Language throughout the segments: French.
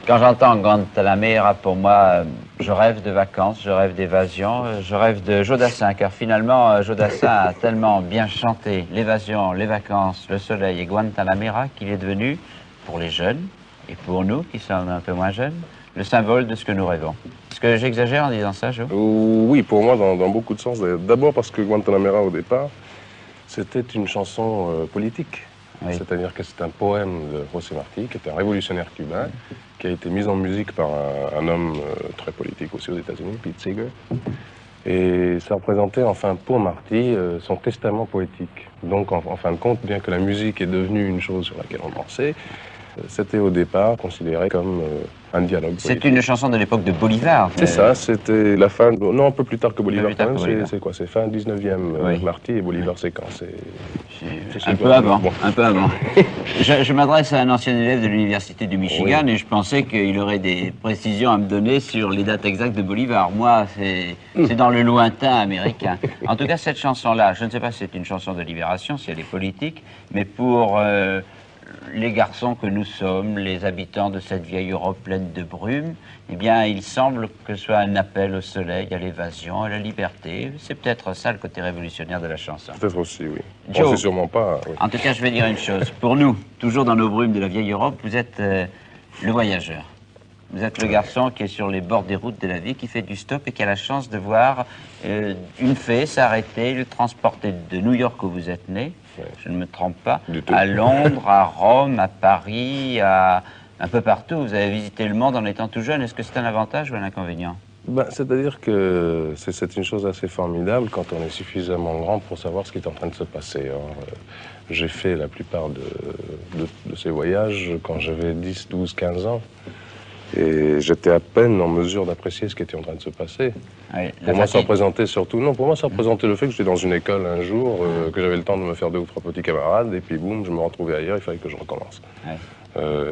Quand j'entends Guantanamera, pour moi, je rêve de vacances, je rêve d'évasion, je rêve de Joe Dassin, car finalement, Joe Dassin a tellement bien chanté l'évasion, les vacances, le soleil et Guantanamera qu'il est devenu, pour les jeunes, et pour nous qui sommes un peu moins jeunes, le symbole de ce que nous rêvons. Est-ce que j'exagère en disant ça, Joe? Oui, pour moi, dans beaucoup de sens. D'abord parce que Guantanamera, au départ, c'était une chanson politique. Oui. C'est-à-dire que c'est un poème de José Martí, qui était un révolutionnaire cubain, qui a été mis en musique par un homme très politique aussi aux États-Unis, Pete Seeger. Et ça représentait, enfin, pour Martí, son testament poétique. Donc, en fin de compte, bien que la musique est devenue une chose sur laquelle on dansait, c'était au départ considéré comme un dialogue. C'est une chanson de l'époque de Bolivar. C'est ça, c'était la fin, non, un peu plus tard que Bolivar quand même, c'est quoi? C'est fin 19e, oui. Martí, et Bolivar c'est quand? C'est un peu avant, bon. Un peu avant. Je m'adresse à un ancien élève de l'université du Michigan, oui. Et je pensais qu'il aurait des précisions à me donner sur les dates exactes de Bolivar. Moi, c'est dans le lointain américain. En tout cas, cette chanson-là, je ne sais pas si c'est une chanson de libération, si elle est politique, mais pour les garçons que nous sommes, les habitants de cette vieille Europe pleine de brume, eh bien, il semble que ce soit un appel au soleil, à l'évasion, à la liberté. C'est peut-être ça le côté révolutionnaire de la chanson. Peut-être aussi, oui. Joe, c'est sûrement pas. Oui. En tout cas, je vais dire une chose. Pour nous, toujours dans nos brumes de la vieille Europe, vous êtes le voyageur. Vous êtes le garçon qui est sur les bords des routes de la vie, qui fait du stop et qui a la chance de voir une fée s'arrêter, le transporter de New York où vous êtes né, ouais. Je ne me trompe pas, à Londres, à Rome, à Paris, un peu partout. Vous avez visité le monde en étant tout jeune. Est-ce que c'est un avantage ou un inconvénient? C'est-à-dire que c'est une chose assez formidable quand on est suffisamment grand pour savoir ce qui est en train de se passer. J'ai fait la plupart de ces voyages quand j'avais 10, 12, 15 ans. Et j'étais à peine en mesure d'apprécier ce qui était en train de se passer. Oui, pour moi, ça représentait surtout... Non, pour moi, ça représentait le fait que j'étais dans une école un jour, que j'avais le temps de me faire 2 ou 3 petits camarades, et puis boum, je me retrouvais ailleurs, il fallait que je recommence. Oui.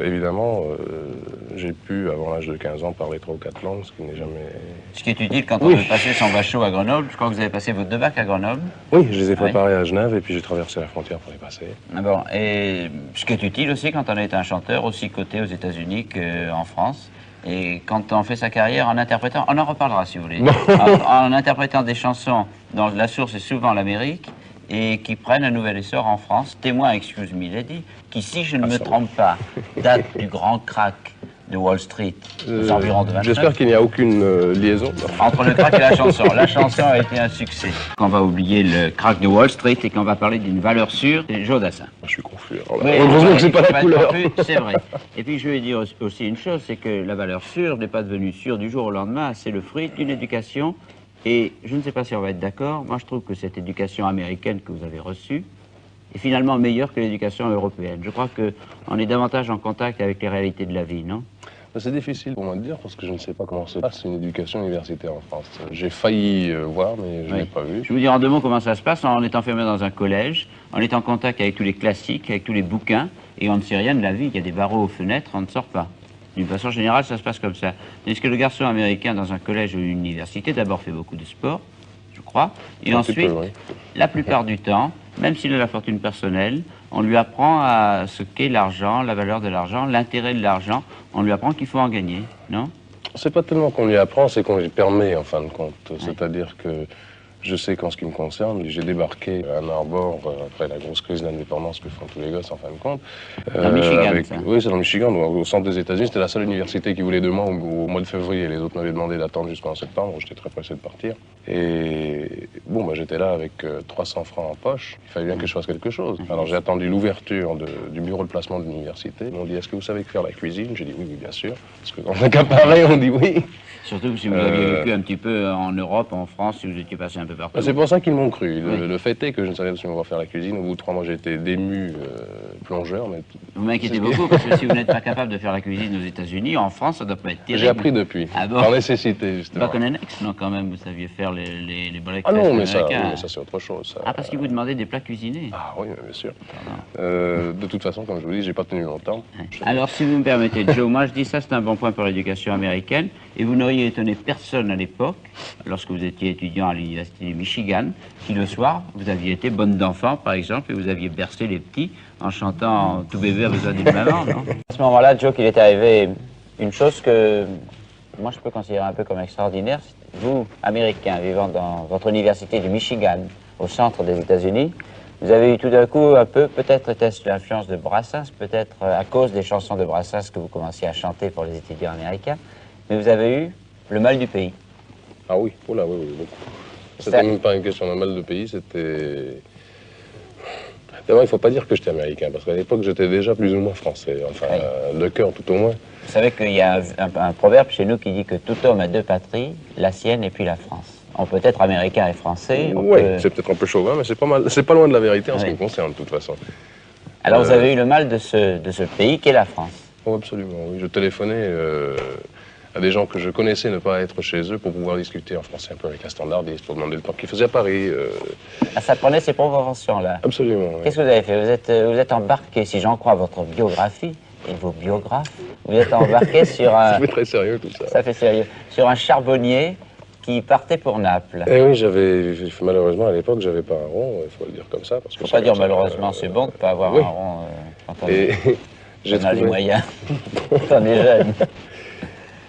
Évidemment, j'ai pu, avant l'âge de 15 ans, parler 3 ou 4 langues, ce qui n'est jamais... Ce qui est utile quand on veut passer son bachot à Grenoble. Je crois que vous avez passé vos 2 bacs à Grenoble. Oui, je les ai préparés à Genève, et puis j'ai traversé la frontière pour les passer. Bon, et ce qui est utile aussi quand on est un chanteur, aussi coté aux États-Unis qu'en France. Et quand on fait sa carrière en interprétant, on en reparlera si vous voulez, en interprétant des chansons dont la source est souvent l'Amérique et qui prennent un nouvel essor en France. Témoin, Excuse Me Lady, qui, si je ne me trompe pas, date du grand crack de Wall Street, aux environs de 29. J'espère qu'il n'y a aucune liaison. Entre le crack et la chanson. La chanson a été un succès. On va oublier le crack de Wall Street et qu'on va parler d'une valeur sûre, c'est Joe Dassin. Je suis confus. Heureusement que c'est pas la couleur. C'est vrai. Et puis je vais dire aussi une chose, c'est que la valeur sûre n'est pas devenue sûre du jour au lendemain, c'est le fruit d'une éducation. Et je ne sais pas si on va être d'accord, moi je trouve que cette éducation américaine que vous avez reçue est finalement meilleure que l'éducation européenne. Je crois qu'on est davantage en contact avec les réalités de la vie, non? C'est difficile pour moi de dire parce que je ne sais pas comment se passe une éducation universitaire en France. J'ai failli voir, mais je ne l'ai pas vu. Je vais vous dire en 2 mots comment ça se passe. On est enfermé dans un collège, on est en contact avec tous les classiques, avec tous les bouquins, et on ne sait rien de la vie. Il y a des barreaux aux fenêtres, on ne sort pas. D'une façon générale, ça se passe comme ça. Tandis que le garçon américain dans un collège ou une université, d'abord fait beaucoup de sport, je crois, et ensuite, la plupart du temps, même s'il a la fortune personnelle, on lui apprend à ce qu'est l'argent, la valeur de l'argent, l'intérêt de l'argent. On lui apprend qu'il faut en gagner, non? C'est pas tellement qu'on lui apprend, c'est qu'on lui permet, en fin de compte. Oui. C'est-à-dire que je sais qu'en ce qui me concerne, j'ai débarqué à Ann Arbor après la grosse crise d'indépendance que font tous les gosses, en fin de compte. Dans Michigan, ça. Oui, c'est dans le Michigan, au centre des États-Unis. C'était la seule université qui voulait de moi au mois de février. Les autres m'avaient demandé d'attendre jusqu'en septembre. J'étais très pressé de partir. Et bon, j'étais là avec 300 francs en poche. Il fallait bien que je fasse quelque chose. Alors j'ai attendu l'ouverture du bureau de placement de l'université. Ils m'ont dit, est-ce que vous savez faire la cuisine? J'ai dit oui, bien sûr. Parce que quand on accaparait, on dit oui. Surtout si vous aviez vécu un petit peu en Europe, en France, si vous étiez passé un peu partout. C'est pour ça qu'ils m'ont cru. Le fait est que je ne savais absolument pas faire la cuisine. Au bout de 3 mois, j'étais dému plongeur. Mais... Vous m'inquiétez beaucoup, parce que si vous n'êtes pas capable de faire la cuisine aux États-Unis, en France, ça ne doit pas être terrible. J'ai appris depuis, par nécessité, justement. Pas connexe, non, quand même, vous saviez faire les breakfasts américains. Ah non, mais ça c'est autre chose. Ça. Ah, parce qu'ils vous demandaient des plats cuisinés. Ah oui, bien sûr. De toute façon, comme je vous dis, j'ai pas tenu longtemps. Alors, si vous me permettez, Joe, moi je dis ça, c'est un bon point pour l'éducation américaine, et vous n'auriez étonné personne à l'époque, lorsque vous étiez étudiant à l'université du Michigan, si le soir, vous aviez été bonne d'enfant, par exemple, et vous aviez bercé les petits en chantant « Tout bébé a besoin d'une maman », non? À ce moment-là, Joe, qu'il est arrivé une chose que moi je peux considérer un peu comme extraordinaire. Vous, Américain, vivant dans votre université du Michigan, au centre des États-Unis, vous avez eu tout d'un coup un peu, peut-être était-ce l'influence de Brassens, peut-être à cause des chansons de Brassens que vous commenciez à chanter pour les étudiants américains, mais vous avez eu le mal du pays. Ah oui, oh là, oui, oui, beaucoup. C'était même pas une question de mal de pays, c'était... D'abord, il ne faut pas dire que j'étais américain, parce qu'à l'époque, j'étais déjà plus ou moins français, enfin, oui. De cœur tout au moins. Vous savez qu'il y a un proverbe chez nous qui dit que tout homme a deux patries, la sienne et puis la France. On peut être américain et français. Oui, c'est peut-être un peu chauvin, mais c'est pas loin de la vérité en ce qui me concerne, de toute façon. Alors vous avez eu le mal de ce pays qu'est la France. Oh, absolument, oui. Je téléphonais à des gens que je connaissais ne pas être chez eux pour pouvoir discuter en français un peu avec un standardiste, pour demander le temps qu'ils faisaient à Paris. Ah, ça prenait ces proportions-là. Absolument. Oui. Qu'est-ce que vous avez fait? Vous êtes embarqué, si j'en crois votre biographie et vos biographes, vous êtes embarqué sur un... Ça fait très sérieux tout ça. Ça fait sérieux. Sur un charbonnier qui partait pour Naples. Eh oui, malheureusement à l'époque, j'avais pas un rond, il faut le dire comme ça. Il ne faut pas dire malheureusement, c'est bon de ne pas avoir un rond quand on a les moyens, quand on est jeune.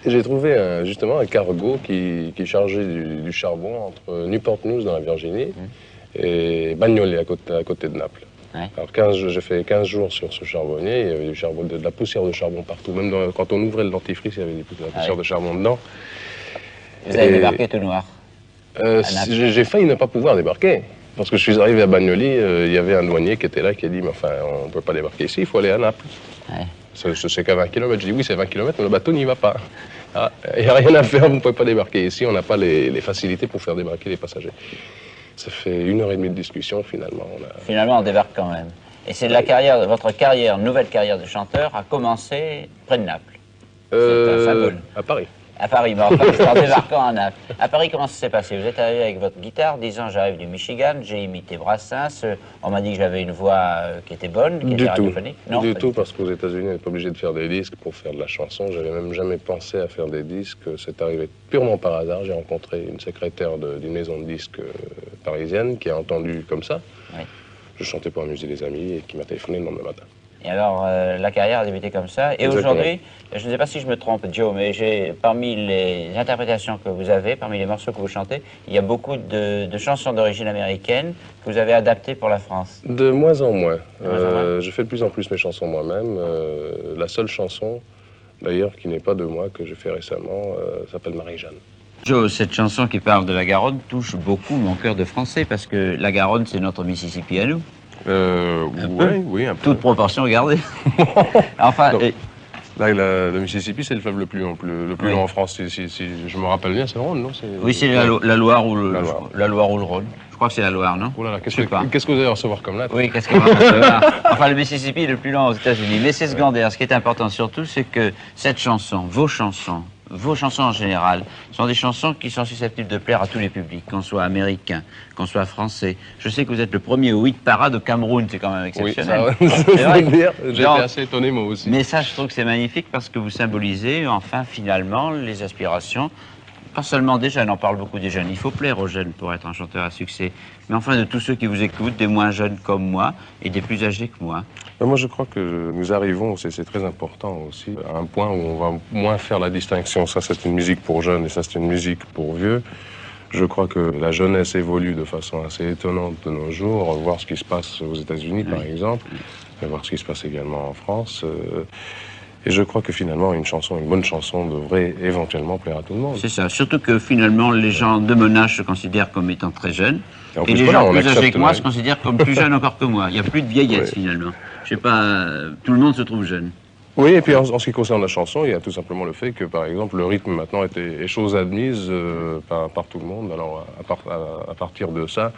J'ai trouvé justement un cargo qui chargeait du charbon entre Newport News dans la Virginie et Bagnolet à côté de Naples. Ouais. Alors j'ai fait 15 jours sur ce charbonnier, il y avait de la poussière de charbon partout. Même quand on ouvrait le dentifrice, il y avait de la poussière de charbon dedans. Vous avez débarqué tout noir? J'ai failli ne pas pouvoir débarquer. Parce que je suis arrivé à Bagnoli, il y avait un douanier qui était là qui a dit mais enfin on ne peut pas débarquer ici, il faut aller à Naples. Ouais. C'est qu'à 20 km. Je dis oui c'est 20 km mais le bateau n'y va pas. Il n'y a rien à faire, vous ne pouvez pas débarquer ici, on n'a pas les facilités pour faire débarquer les passagers. Ça fait 1h30 de discussion finalement. Finalement on débarque quand même. Et c'est votre nouvelle carrière de chanteur a commencé près de Naples. C'est un symbole. À Paris. À Paris, mais enfin, c'est en débarquant à Naples. À Paris, comment ça s'est passé? Vous êtes arrivé avec votre guitare, disant j'arrive du Michigan, j'ai imité Brassens, on m'a dit que j'avais une voix qui était bonne, qui était radiophonique. Non, du tout, parce qu'aux États-Unis, on n'est pas obligé de faire des disques pour faire de la chanson. J'avais même jamais pensé à faire des disques. C'est arrivé purement par hasard. J'ai rencontré une secrétaire d'une maison de disques parisienne qui a entendu comme ça. Oui. Je chantais pour amuser des amis et qui m'a téléphoné le lendemain matin. Et alors, la carrière a débuté comme ça. Et aujourd'hui, je ne sais pas si je me trompe, Joe, mais parmi les interprétations que vous avez, parmi les morceaux que vous chantez, il y a beaucoup de chansons d'origine américaine que vous avez adaptées pour la France. De moins en moins. Je fais de plus en plus mes chansons moi-même. La seule chanson, d'ailleurs, qui n'est pas de moi, que j'ai fait récemment, s'appelle Marie-Jeanne. Joe, cette chanson qui parle de la Garonne touche beaucoup mon cœur de français, parce que la Garonne, c'est notre Mississippi à nous. Oui, un peu. Toute proportion gardée. Enfin, le Mississippi, c'est le fleuve le plus long en France. Si je me rappelle bien, c'est le Rhône, non? Oui, c'est la Loire ou le Rhône. Je crois que c'est la Loire, non? Oh là là, qu'est-ce que vous allez recevoir comme lettre? Oui, qu'est-ce qu'on va recevoir? Enfin, le Mississippi est le plus long aux États-Unis. Mais c'est secondaire. Ce qui est important surtout, c'est que cette chanson, vos chansons en général, sont des chansons qui sont susceptibles de plaire à tous les publics, qu'on soit américain, qu'on soit français. Je sais que vous êtes le premier au hit parade au Cameroun, c'est quand même exceptionnel. Oui, ça j'étais assez étonné moi aussi. Mais ça, je trouve que c'est magnifique parce que vous symbolisez, enfin, finalement, les aspirations. Pas seulement des jeunes, on parle beaucoup des jeunes. Il faut plaire aux jeunes pour être un chanteur à succès. Mais enfin, de tous ceux qui vous écoutent, des moins jeunes comme moi et des plus âgés que moi. Moi, je crois que nous arrivons, c'est très important aussi, à un point où on va moins faire la distinction. Ça, c'est une musique pour jeunes et ça, c'est une musique pour vieux. Je crois que la jeunesse évolue de façon assez étonnante de nos jours. Voir ce qui se passe aux États-Unis, par exemple, et voir ce qui se passe également en France. Et je crois que finalement, une bonne chanson devrait éventuellement plaire à tout le monde. C'est ça, surtout que finalement, les gens de mon âge se considèrent comme étant très jeunes. Et les gens plus âgés que moi se considèrent comme plus jeunes encore que moi. Il n'y a plus de vieillesse finalement. Je sais pas, tout le monde se trouve jeune. Oui, et puis en ce qui concerne la chanson, il y a tout simplement le fait que, par exemple, le rythme maintenant est chose admise par tout le monde. Alors, à partir de ça,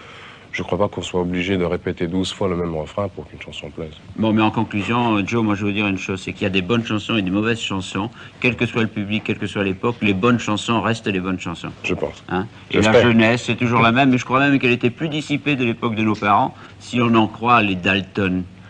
je ne crois pas qu'on soit obligé de répéter 12 fois le même refrain pour qu'une chanson plaise. Bon, mais en conclusion, Joe, moi je veux dire une chose, c'est qu'il y a des bonnes chansons et des mauvaises chansons. Quel que soit le public, quelle que soit l'époque, les bonnes chansons restent les bonnes chansons. Je pense. Hein? Et la jeunesse, c'est toujours la même, mais je crois même qu'elle était plus dissipée de l'époque de nos parents, si on en croit les Dalton.